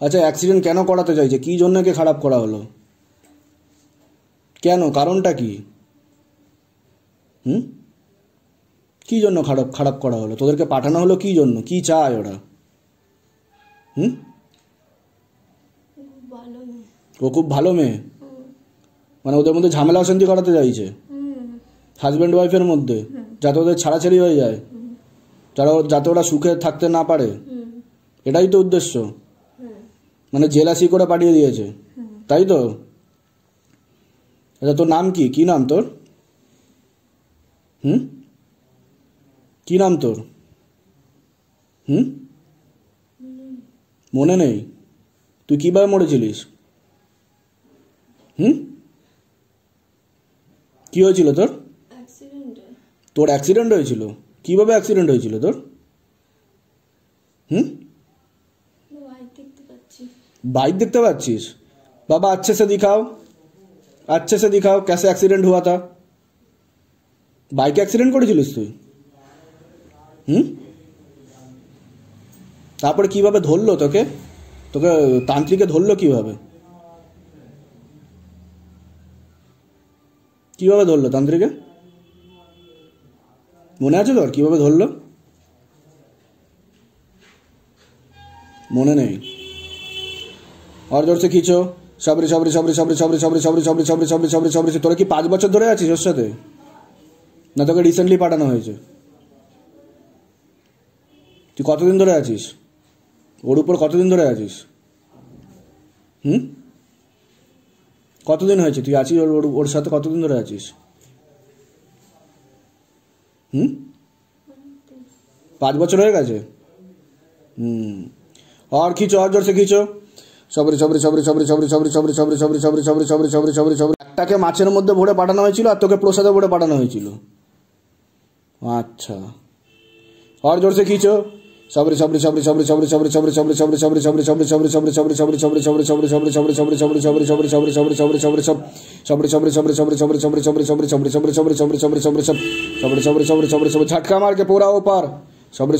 আচ্ছা অ্যাক্সিডেন্ট কেন করাতে চাইছে, কি জন্য কে খারাপ করা হলো, কেন, কারণটা কি? কি জন্য খারাপ করা হলো, তোদেরকে পাঠানো হলো কি জন্য, কি চায় ওরা? ও খুব ভালো মেয়ে, মানে ওদের মধ্যে ঝামেলা অশান্তি করাতে চাইছে হাজব্যান্ড ওয়াইফের মধ্যে, যাতে ওদের ছাড়াছাড়ি হয়ে যায়, যাতে ওরা সুখে থাকতে না পারে, এটাই তো উদ্দেশ্য। মানে জেলাসি করে পাঠিয়ে দিয়েছে, তাই তো? আচ্ছা তোর নাম কি, কি নাম তোর? কি নাম তোর? মনে নেই? তুই কিভাবে মরেছিলিস? কি হয়েছিল তোর? তোর অ্যাক্সিডেন্ট হয়েছিল? কিভাবে অ্যাক্সিডেন্ট হয়েছিল তোর? बाइक देखते पाচ্ছিস? बाबा अच्छे से दिखाओ कैसे एक्सीडेंट हुआ था। বাইক অ্যাক্সিডেন্ট করেছিলিস তুই? তারপরে কিভাবে ধরলো তোকে তান্ত্রিকে ধরলো কিভাবে ধরলো তান্ত্রিকে? মনে আছে তোর কিভাবে ধরলো? মনে নেই? और जोर से खींचो। सबरी তোরা কি 5 বছর ধরে আছিস ওর সাথে, না তোকে রিসেন্টলি পাঠানো হয়েছে? তুই কতদিন ধরে আছিস ওর উপর, কতদিন ধরে আছিস? কতদিন হয়েছে তুই আছিস ওর সাথে, কতদিন ধরে আছিস? 5 বছর হয়ে গেছে। और खींचो, और जोर से खींचो। सबरी একটাকে মাছের মধ্যে ভরে পাঠানো হয়েছিল আর তোকে প্রসাদে ভরে পাঠানো হয়েছিল। আচ্ছা, और जोर से खींचो। सबरी झटका मार के पूरा ऊपर। सबरी